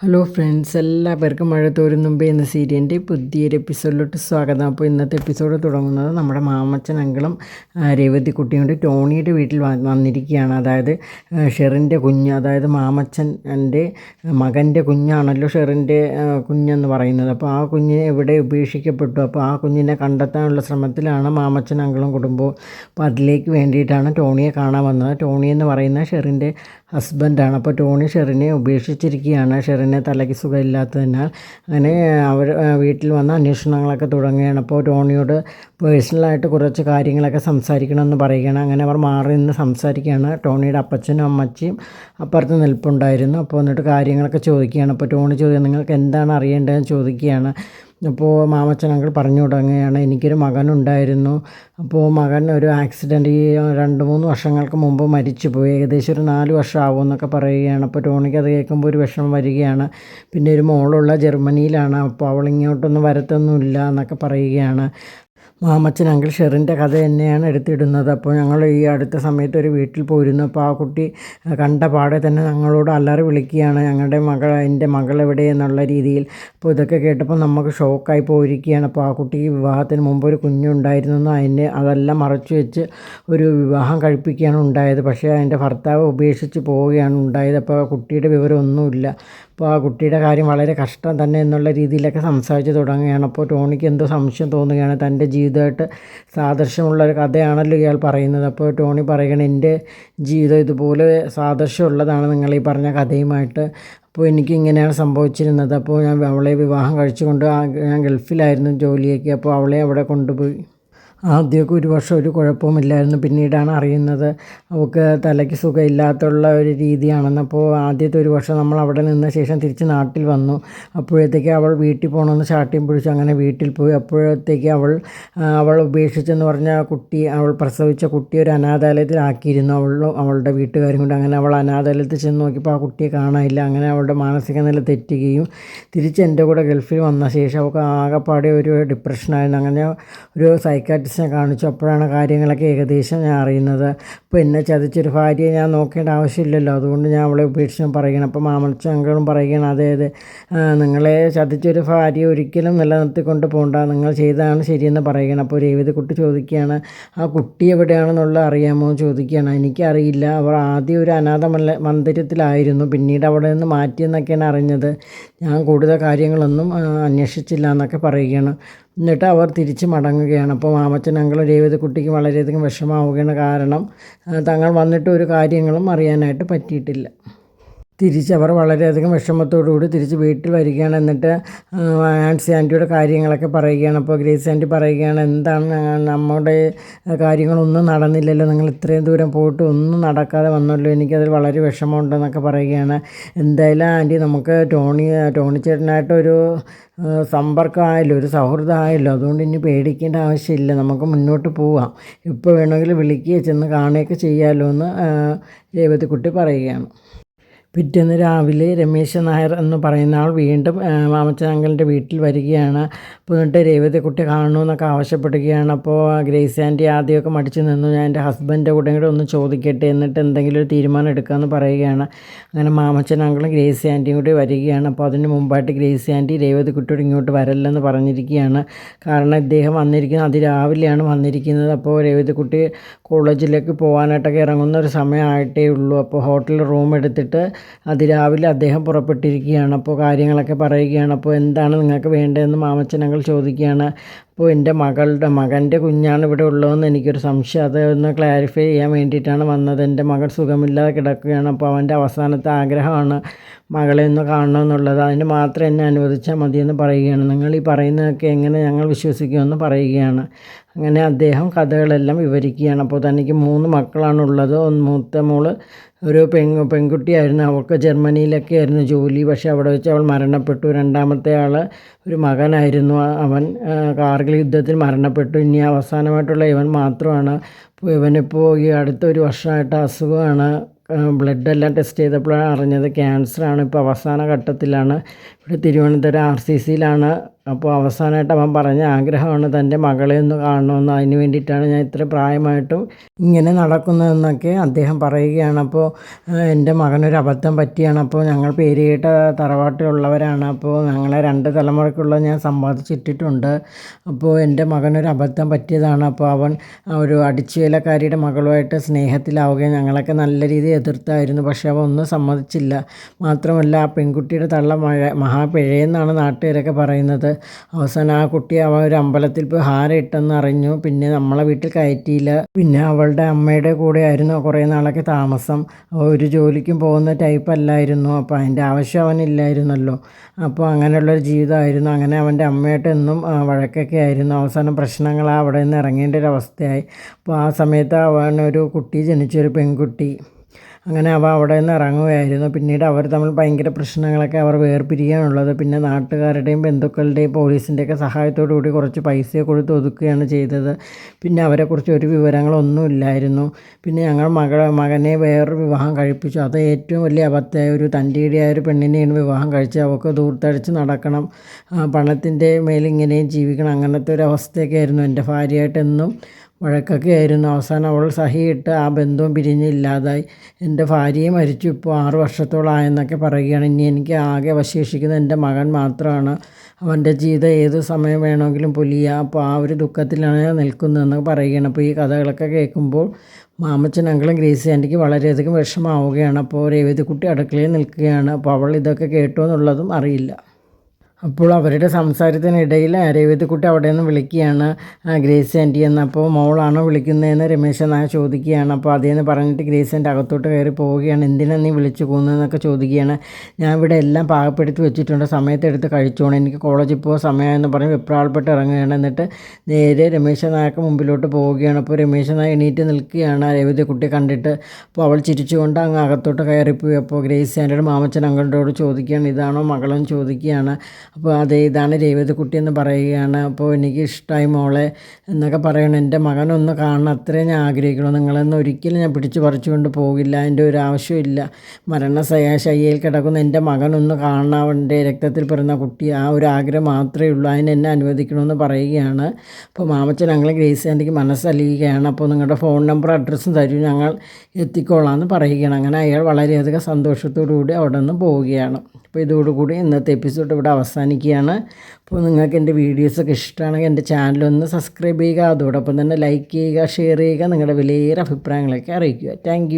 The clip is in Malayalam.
ഹലോ ഫ്രണ്ട്സ്, എല്ലാവർക്കും മഴ തോരും മുമ്പേ എന്ന സീരിയലിൻ്റെ പുതിയൊരു എപ്പിസോഡിലോട്ട് സ്വാഗതം. അപ്പോൾ ഇന്നത്തെ എപ്പിസോഡ് തുടങ്ങുന്നത് നമ്മുടെ മാമച്ചൻ അങ്കിളും രേവതി കുട്ടിയും ടോണിയുടെ വീട്ടിൽ വന്നിരിക്കുകയാണ്. അതായത് ഷെറിൻ്റെ കുഞ്ഞ്, അതായത് മാമച്ചൻ്റെ മകൻ്റെ കുഞ്ഞാണല്ലോ ഷെറിൻ്റെ കുഞ്ഞെന്ന് പറയുന്നത്. അപ്പോൾ ആ കുഞ്ഞിനെ എവിടെ ഉപേക്ഷിക്കപ്പെട്ടു. അപ്പോൾ ആ കുഞ്ഞിനെ കണ്ടെത്താനുള്ള ശ്രമത്തിലാണ് മാമച്ചൻ അങ്കിളും കുടുംബവും. അപ്പോൾ അതിലേക്ക് വേണ്ടിയിട്ടാണ് ടോണിയെ കാണാൻ വന്നത്. ടോണി എന്ന് പറയുന്ന ഷെറിൻ്റെ ഹസ്ബൻഡാണ്. അപ്പോൾ ടോണി ഷെറിനെ ഉപേക്ഷിച്ചിരിക്കുകയാണ്. ഷെറിനെ തലയ്ക്ക് സുഖമില്ലാത്തതിനാൽ അങ്ങനെ അവർ വീട്ടിൽ വന്ന അന്വേഷണങ്ങളൊക്കെ തുടങ്ങുകയാണ്. അപ്പോൾ ടോണിയോട് പേഴ്സണലായിട്ട് കുറച്ച് കാര്യങ്ങളൊക്കെ സംസാരിക്കണമെന്ന് പറയുകയാണ്. അങ്ങനെ അവർ മാറി നിന്ന് സംസാരിക്കുകയാണ്. ടോണിയുടെ അപ്പച്ചനും അമ്മച്ചിയും അപ്പുറത്ത് നിൽപ്പുണ്ടായിരുന്നു. അപ്പോൾ എന്നിട്ട് കാര്യങ്ങളൊക്കെ ചോദിക്കുകയാണ്. അപ്പോൾ ടോണി നിങ്ങൾക്ക് എന്താണ് അറിയേണ്ടതെന്ന് ചോദിക്കുകയാണ്. അപ്പോൾ മാമച്ചൻ അങ്കിൾ പറഞ്ഞു തുടങ്ങുകയാണ്, എനിക്കൊരു മകനുണ്ടായിരുന്നു. അപ്പോൾ മകൻ ഒരു ആക്സിഡൻറ്റ് ഈ 2-3 വർഷങ്ങൾക്ക് മുമ്പ് മരിച്ചുപോയി. ഏകദേശം ഒരു 4 വർഷം ആകുമെന്നൊക്കെ പറയുകയാണ്. അപ്പോൾ ടോണിക്ക് അത് കേൾക്കുമ്പോൾ ഒരു വിഷമം വരികയാണ്. പിന്നെ ഒരു മോളുള്ള ജർമ്മനിയിലാണ്. അപ്പോൾ അവൾ ഇങ്ങോട്ടൊന്നും വരത്തൊന്നുമില്ല എന്നൊക്കെ പറയുകയാണ്. മാമച്ചൻ അങ്കിൾ ഷെറിൻ്റെ കഥ തന്നെയാണ് എടുത്തിടുന്നത്. അപ്പോൾ ഞങ്ങൾ ഈ അടുത്ത സമയത്ത് ഒരു വീട്ടിൽ പോയിരുന്നു. അപ്പോൾ ആ കുട്ടി കണ്ട പാടെ തന്നെ ഞങ്ങളോട് അലറി വിളിക്കുകയാണ്, എൻ്റെ മകൾ എവിടെ എന്നുള്ള രീതിയിൽ. അപ്പോൾ ഇതൊക്കെ കേട്ടപ്പോൾ നമുക്ക് ഷോക്കായി പോയിരിക്കുകയാണ്. അപ്പോൾ ആ കുട്ടിക്ക് വിവാഹത്തിന് മുമ്പ് ഒരു കുഞ്ഞുണ്ടായിരുന്നു. അതെല്ലാം മറച്ചു വെച്ച് ഒരു വിവാഹം കഴിപ്പിക്കുകയാണ് ഉണ്ടായത്. പക്ഷേ അതിൻ്റെ ഭർത്താവ് ഉപേക്ഷിച്ച് പോവുകയാണ് ഉണ്ടായത്. അപ്പോൾ ആ കുട്ടിയുടെ വിവരമൊന്നുമില്ല. അപ്പോൾ ആ കുട്ടിയുടെ കാര്യം വളരെ കഷ്ടം തന്നെ എന്നുള്ള രീതിയിലൊക്കെ സംസാരിച്ച് തുടങ്ങുകയാണ്. അപ്പോൾ ടോണിക്ക് എന്തോ സംശയം തോന്നുകയാണ്. തൻ്റെ ജീവിതമായിട്ട് സാദൃശ്യമുള്ളൊരു കഥയാണല്ലോ ഇയാൾ പറയുന്നത്. അപ്പോൾ ടോണി പറയുകയാണ്, എൻ്റെ ജീവിതം ഇതുപോലെ സാദൃശ്യമുള്ളതാണ് നിങ്ങൾ ഈ പറഞ്ഞ കഥയുമായിട്ട്. അപ്പോൾ എനിക്ക് ഇങ്ങനെയാണ് സംഭവിച്ചിരുന്നത്. അപ്പോൾ ഞാൻ അവളെ വിവാഹം കഴിച്ചുകൊണ്ട് ഞാൻ ഗൾഫിലായിരുന്നു ജോലിയൊക്കെ. അപ്പോൾ അവളെ അവിടെ കൊണ്ടുപോയി. ആദ്യമൊക്കെ ഒരു വർഷം ഒരു കുഴപ്പമില്ലായിരുന്നു. പിന്നീടാണ് അറിയുന്നത് അവൾക്ക് തലയ്ക്ക് സുഖമില്ലാത്തുള്ള ഒരു രീതിയാണെന്ന്. അപ്പോൾ ആദ്യത്തെ ഒരു വർഷം നമ്മൾ അവിടെ നിന്ന ശേഷം തിരിച്ച് നാട്ടിൽ വന്നു. അപ്പോഴത്തേക്ക് അവൾ വീട്ടിൽ പോകണമെന്ന് ശാഠ്യം പിടിച്ചു. അങ്ങനെ വീട്ടിൽ പോയി. അപ്പോഴത്തേക്ക് അവൾ ഉപേക്ഷിച്ചെന്ന് പറഞ്ഞ കുട്ടി, അവൾ പ്രസവിച്ച കുട്ടി ഒരു അനാഥാലയത്തിലാക്കിയിരുന്നു അവളുടെ വീട്ടുകാരും കൊണ്ട്. അങ്ങനെ അവൾ അനാഥാലയത്തിൽ ചെന്ന് നോക്കിയപ്പോൾ ആ കുട്ടിയെ കാണാനില്ല. അങ്ങനെ അവളുടെ മാനസിക നില തെറ്റുകയും തിരിച്ച് എൻ്റെ കൂടെ ഗൾഫിൽ വന്ന ശേഷം അവൾക്ക് ആകെപ്പാടെ ഒരു ഡിപ്രഷനായിരുന്നു. അങ്ങനെ ഒരു സൈക്കാട്രിസ്റ്റിനെ കാണിച്ചു. അപ്പോഴാണ് കാര്യങ്ങളൊക്കെ ഏകദേശം ഞാൻ അറിയുന്നത്. അപ്പോൾ എന്നെ ചതിച്ചൊരു ഭാര്യയെ ഞാൻ നോക്കേണ്ട ആവശ്യമില്ലല്ലോ, അതുകൊണ്ട് ഞാൻ അവളെ ഉപേക്ഷിച്ച് പറയുകയാണ്. അപ്പോൾ മാമച്ചൻ അങ്കിളും പറയുകയാണ്, അതെ നിങ്ങളെ ചതിച്ചൊരു ഭാര്യ ഒരിക്കലും നിലനിർത്തിക്കൊണ്ട് പോകണ്ട, നിങ്ങൾ ചെയ്തതാണ് ശരിയെന്ന് പറയുകയാണ്. അപ്പോൾ രേവതി കുട്ടി ചോദിക്കുകയാണ്, ആ കുട്ടി എവിടെയാണെന്നുള്ളത് അറിയാമോ എന്ന് ചോദിക്കുകയാണ്. എനിക്കറിയില്ല, അവർ ആദ്യം ഒരു അനാഥ മന്ദിരത്തിലായിരുന്നു, പിന്നീട് അവിടെ നിന്ന് മാറ്റിയെന്നൊക്കെയാണ് അറിഞ്ഞത്. ഞാൻ കൂടുതൽ കാര്യങ്ങളൊന്നും അന്വേഷിച്ചില്ല എന്നൊക്കെ പറയുകയാണ്. എന്നിട്ട് അവർ തിരിച്ച് മടങ്ങുകയാണ്. അപ്പോൾ മാമച്ചൻ അങ്കിളും രേവതി കുട്ടിക്ക് വളരെയധികം വിഷമമാവുകയാണ്. കാരണം തങ്ങൾ വന്നിട്ട് ഒരു കാര്യങ്ങളും അറിയാനായിട്ട് പറ്റിയിട്ടില്ല. തിരിച്ചവർ വളരെയധികം വിഷമത്തോടുകൂടി തിരിച്ച് വീട്ടിൽ വരികയാണ്. എന്നിട്ട് ആൻസി ആൻറ്റിയുടെ കാര്യങ്ങളൊക്കെ പറയുകയാണ്. അപ്പോൾ ഗ്രേസ് ആൻറ്റി പറയുകയാണ്, എന്താണ് നമ്മുടെ കാര്യങ്ങളൊന്നും നടന്നില്ലല്ലോ, നിങ്ങൾ ഇത്രയും ദൂരം പോയിട്ട് ഒന്നും നടക്കാതെ വന്നല്ലോ, എനിക്കതിൽ വളരെ വിഷമമുണ്ടെന്നൊക്കെ പറയുകയാണ്. എന്തായാലും ആൻറ്റി, നമുക്ക് ടോണി ചേട്ടനായിട്ടൊരു സമ്പർക്കമായല്ലോ, ഒരു സൗഹൃദമായല്ലോ, അതുകൊണ്ട് ഇനി പേടിക്കേണ്ട ആവശ്യമില്ല, നമുക്ക് മുന്നോട്ട് പോവാം, ഇപ്പോൾ വേണമെങ്കിൽ വിളിക്കുകയോ ചെന്ന് കാണുകയൊക്കെ ചെയ്യാമല്ലോ എന്ന് രേവതിക്കുട്ടി പറയുകയാണ്. പിറ്റേന്ന് രാവിലെ രമേശൻ നായർ എന്ന് പറയുന്ന ആൾ വീണ്ടും മാമച്ചൻ അങ്കിളിൻ്റെ വീട്ടിൽ വരികയാണ്. അപ്പോൾ എന്നിട്ട് രേവതി കുട്ടി കാണണമെന്നൊക്കെ ആവശ്യപ്പെടുകയാണ്. അപ്പോൾ ഗ്രേസ് ആൻറ്റി ആദ്യമൊക്കെ മടിച്ചു നിന്നു, ഞാൻ എൻ്റെ ഹസ്ബൻഡിൻ്റെ കൂടെ കൂടെ ഒന്ന് ചോദിക്കട്ടെ, എന്നിട്ട് എന്തെങ്കിലും ഒരു തീരുമാനം എടുക്കാമെന്ന് പറയുകയാണ്. അങ്ങനെ മാമച്ചൻ അങ്കിളും ഗ്രേസ് ആൻറ്റിയും കൂടി വരികയാണ്. അപ്പോൾ അതിന് മുമ്പായിട്ട് ഗ്രേസ് ആൻറ്റി രേവതി കുട്ടിയോട് ഇങ്ങോട്ട് വരല്ലെന്ന് പറഞ്ഞിരിക്കുകയാണ്. കാരണം ഇദ്ദേഹം വന്നിരിക്കുന്നത് അതിരാവിലെയാണ് വന്നിരിക്കുന്നത്. അപ്പോൾ രേവതി കുട്ടി കോളേജിലേക്ക് പോകാനായിട്ടൊക്കെ ഇറങ്ങുന്ന ഒരു സമയമായിട്ടേ ഉള്ളൂ. അപ്പോൾ ഹോട്ടലിൽ റൂം എടുത്തിട്ട് അതിരാവിലെ അദ്ദേഹം പുറപ്പെട്ടിരിക്കുകയാണ്. അപ്പോൾ കാര്യങ്ങളൊക്കെ പറയുകയാണ്. അപ്പോൾ എന്താണ് നിങ്ങൾക്ക് വേണ്ടതെന്ന് മാമച്ചൻ അങ്കിൾ ചോദിക്കുകയാണ്. അപ്പോൾ എൻ്റെ മകൻ്റെ കുഞ്ഞാണ് ഇവിടെ ഉള്ളതെന്ന് എനിക്കൊരു സംശയം, അതൊന്ന് ക്ലാരിഫൈ ചെയ്യാൻ വേണ്ടിയിട്ടാണ് വന്നത്. എൻ്റെ മകൻ സുഖമില്ലാതെ കിടക്കുകയാണ്. അപ്പോൾ അവൻ്റെ അവസാനത്തെ ആഗ്രഹമാണ് മകളെ ഒന്ന് കാണണമെന്നുള്ളത്. അതിന് മാത്രം എന്നെ അനുവദിച്ചാൽ മതിയെന്ന് പറയുകയാണ്. നിങ്ങൾ ഈ പറയുന്നതൊക്കെ എങ്ങനെ ഞങ്ങൾ വിശ്വസിക്കുമെന്ന് പറയുകയാണ്. അങ്ങനെ അദ്ദേഹം കഥകളെല്ലാം വിവരിക്കുകയാണ്. അപ്പോൾ തനിക്ക് 3 മക്കളാണുള്ളത്. മൂത്ത മോള് ഒരു പെൺകുട്ടിയായിരുന്നു. അവൾക്ക് ജർമ്മനിയിലൊക്കെ ആയിരുന്നു ജോലി, പക്ഷേ അവിടെ വെച്ച് അവൾ മരണപ്പെട്ടു. രണ്ടാമത്തെ ആൾ ഒരു മകനായിരുന്നു, അവൻ കാർഗിൽ യുദ്ധത്തിൽ മരണപ്പെട്ടു. ഇനി അവസാനമായിട്ടുള്ള ഇവൻ മാത്രമാണ്. അപ്പോൾ ഇവനിപ്പോൾ ഈ അടുത്തൊരു വർഷമായിട്ട് അസുഖമാണ്. ബ്ലഡെല്ലാം ടെസ്റ്റ് ചെയ്തപ്പോഴാണ് അറിഞ്ഞത് ക്യാൻസറാണ്. ഇപ്പോൾ അവസാന ഘട്ടത്തിലാണ്. ഇവിടെ തിരുവനന്തപുരം RCCയിലാണ് അപ്പോൾ അവസാനമായിട്ട് അവൻ പറഞ്ഞ ആഗ്രഹമാണ് തൻ്റെ മകളെ ഒന്ന് കാണണമെന്ന്. അതിന് വേണ്ടിയിട്ടാണ് ഞാൻ ഇത്ര പ്രായമായിട്ടും ഇങ്ങനെ നടക്കുന്നതെന്നൊക്കെ അദ്ദേഹം പറയുകയാണ്. അപ്പോൾ എൻ്റെ മകനൊരു അബദ്ധം പറ്റിയാണ്. അപ്പോൾ ഞങ്ങൾ പേര് കേട്ട തറവാട്ടിലുള്ളവരാണ്. അപ്പോൾ ഞങ്ങളെ 2 തലമുറയ്ക്കുള്ള ഞാൻ സമ്പാദിച്ചിട്ടിട്ടുണ്ട്. അപ്പോൾ എൻ്റെ മകനൊരു അബദ്ധം പറ്റിയതാണ്. അപ്പോൾ അവൻ ഒരു അടിച്ചുവേലക്കാരിയുടെ മകളുമായിട്ട് സ്നേഹത്തിലാവുകയും ഞങ്ങളൊക്കെ നല്ല രീതിയിൽ എതിർത്തായിരുന്നു. പക്ഷേ അവൻ ഒന്നും സമ്മതിച്ചില്ല. മാത്രമല്ല ആ പെൺകുട്ടിയുടെ തള്ള മഹാപിഴയെന്നാണ് നാട്ടുകാരൊക്കെ പറയുന്നത്. അവസാനം ആ കുട്ടി അവൻ ഒരു അമ്പലത്തിൽ പോയി ഹാരം ഇട്ടെന്ന് അറിഞ്ഞു. പിന്നെ നമ്മളെ വീട്ടിൽ കയറ്റിയില്ല. പിന്നെ അവളുടെ അമ്മയുടെ കൂടെ ആയിരുന്നു കുറേ നാളൊക്കെ താമസം. ഒരു ജോലിക്കും പോകുന്ന ടൈപ്പ് അല്ലായിരുന്നു. അപ്പോൾ അതിൻ്റെ ആവശ്യം അവനില്ലായിരുന്നല്ലോ. അപ്പോൾ അങ്ങനെയുള്ളൊരു ജീവിതമായിരുന്നു. അങ്ങനെ അവൻ്റെ അമ്മയായിട്ട് എന്നും വഴക്കൊക്കെ ആയിരുന്നു. അവസാനം പ്രശ്നങ്ങൾ അവിടെ നിന്ന് ഇറങ്ങേണ്ട ഒരു അവസ്ഥയായി. അപ്പോൾ ആ സമയത്ത് അവനൊരു കുട്ടി ജനിച്ചൊരു പെൺകുട്ടി. അങ്ങനെ അവ അവിടെ നിന്ന് ഇറങ്ങുകയായിരുന്നു. പിന്നീട് അവർ തമ്മിൽ ഭയങ്കര പ്രശ്നങ്ങളൊക്കെ അവർ വേർപിരിയാനുള്ളത്. പിന്നെ നാട്ടുകാരുടെയും ബന്ധുക്കളുടെയും പോലീസിൻ്റെയൊക്കെ സഹായത്തോടു കൂടി കുറച്ച് പൈസ കൊടുത്ത് ഒതുക്കുകയാണ് ചെയ്തത്. പിന്നെ അവരെക്കുറിച്ച് ഒരു വിവരങ്ങളൊന്നും ഇല്ലായിരുന്നു. പിന്നെ ഞങ്ങൾ മകനെ വേറൊരു വിവാഹം കഴിപ്പിച്ചു. അത് ഏറ്റവും വലിയ അബദ്ധമായ ഒരു തൻ്റെടിയായ ഒരു പെണ്ണിനെയാണ് വിവാഹം കഴിച്ചത്. അവൾക്ക് ദൂർത്തടിച്ച് നടക്കണം, പണത്തിൻ്റെ മേലിങ്ങനെയും ജീവിക്കണം, അങ്ങനത്തെ ഒരു അവസ്ഥയൊക്കെ ആയിരുന്നു. എൻ്റെ ഭാര്യയായിട്ടെന്നും വഴക്കൊക്കെ ആയിരുന്നു. അവസാനം അവൾ സഹിയിട്ട് ആ ബന്ധവും പിരിഞ്ഞില്ലാതായി. എൻ്റെ ഭാര്യയെ മരിച്ചു ഇപ്പോൾ 6 വർഷത്തോളമായെന്നൊക്കെ പറയുകയാണ്. ഇനി എനിക്ക് ആകെ അവശേഷിക്കുന്നത് എൻ്റെ മകൻ മാത്രമാണ്. അവൻ്റെ ജീവിതം ഏത് സമയം വേണമെങ്കിലും പൊലിയാം. അപ്പോൾ ആ ഒരു ദുഃഖത്തിലാണ് ഞാൻ നിൽക്കുന്നതെന്ന് പറയുകയാണ്. അപ്പോൾ ഈ കഥകളൊക്കെ കേൾക്കുമ്പോൾ മാമച്ചൻ അങ്കിളും ഗ്രേസി ആൻറ്റിക്ക് വളരെയധികം വിഷമമാവുകയാണ്. അപ്പോൾ രേവതിക്കുട്ടി അടുക്കളയിൽ നിൽക്കുകയാണ്. അപ്പോൾ അവൾ ഇതൊക്കെ കേട്ടോ എന്നുള്ളതും അറിയില്ല. അപ്പോൾ അവരുടെ സംസാരത്തിനിടയിൽ രേവതിക്കുട്ടി അവിടെ നിന്ന് വിളിക്കുകയാണ് ഗ്രേസി ആൻറ്റി എന്ന്. അപ്പോൾ മോളാണോ വിളിക്കുന്നതെന്ന് രമേശൻ നായർ ചോദിക്കുകയാണ്. അപ്പോൾ അതേന്ന് പറഞ്ഞിട്ട് ഗ്രേസി ആൻറ്റി അകത്തോട്ട് കയറി പോവുകയാണ്. എന്തിനാണ് നീ വിളിച്ചു പോകുന്നതെന്നൊക്കെ ചോദിക്കുകയാണ്. ഞാൻ ഇവിടെ എല്ലാം പാകപ്പെടുത്തി വെച്ചിട്ടുണ്ട്, സമയത്തെടുത്ത് കഴിച്ചോണം, എനിക്ക് കോളേജിൽ പോകാൻ സമയമെന്ന് പറഞ്ഞ് വെപ്രാൾപ്പെട്ട് ഇറങ്ങുകയാണ്. എന്നിട്ട് നേരെ രമേശൻ നായർക്ക് മുമ്പിലോട്ട് പോവുകയാണ്. അപ്പോൾ രമേശൻ നായർ എണീറ്റ് നിൽക്കുകയാണ് രേവതിക്കുട്ടി കണ്ടിട്ട്. അപ്പോൾ അവൾ ചിരിച്ചുകൊണ്ട് അങ്ങ് അകത്തോട്ട് കയറിപ്പോയി. അപ്പോൾ ഗ്രേസി ആൻറ്റിയുടെ മാമച്ചൻ അങ്കിളിനോട് ചോദിക്കുകയാണ്, ഇതാണോ മകളെന്ന് ചോദിക്കുകയാണ്. അപ്പോൾ അതെ, ഇതാണ് രേവതിക്കുട്ടി എന്ന് പറയുകയാണ്. അപ്പോൾ എനിക്ക് ഇഷ്ടമായി മോളെ എന്നൊക്കെ പറയണം. എൻ്റെ മകനൊന്ന് കാണണം, അത്രയും ഞാൻ ആഗ്രഹിക്കണം. നിങ്ങളെന്ന് ഒരിക്കലും ഞാൻ പിടിച്ചു പറിച്ചുകൊണ്ട് പോകില്ല, അതിൻ്റെ ഒരു ആവശ്യമില്ല. മരണശയ്യയിൽ കിടക്കുന്ന എൻ്റെ മകനൊന്ന് കാണണം, അവൻ്റെ രക്തത്തിൽ പിറന്ന കുട്ടി, ആ ഒരു ആഗ്രഹം മാത്രമേ ഉള്ളൂ, അതിന് എന്നെ അനുവദിക്കണമെന്ന് പറയുകയാണ്. അപ്പോൾ മാമച്ചൻ ഞങ്ങൾ ഗ്രേസി ആൻറ്റിക്ക് മനസ്സലിയുകയാണ്. അപ്പോൾ നിങ്ങളുടെ ഫോൺ നമ്പർ അഡ്രസ്സും തരൂ, ഞങ്ങൾ എത്തിക്കോളാം എന്ന് പറയുകയാണ്. അങ്ങനെ അയാൾ വളരെയധികം സന്തോഷത്തോടു കൂടി അവിടെ നിന്ന് പോവുകയാണ്. അപ്പോൾ ഇതോടുകൂടി ഇന്നത്തെ എപ്പിസോഡ് ഇവിടെ അവസാനിക്കുകയാണ്. അപ്പോൾ നിങ്ങൾക്ക് എൻ്റെ വീഡിയോസൊക്കെ ഇഷ്ടമാണെങ്കിൽ എൻ്റെ ചാനലൊന്ന് സബ്സ്ക്രൈബ് ചെയ്യുക, അതോടൊപ്പം തന്നെ ലൈക്ക് ചെയ്യുക, ഷെയർ ചെയ്യുക, നിങ്ങളുടെ വിലയേറെ അഭിപ്രായങ്ങളൊക്കെ അറിയിക്കുക. താങ്ക്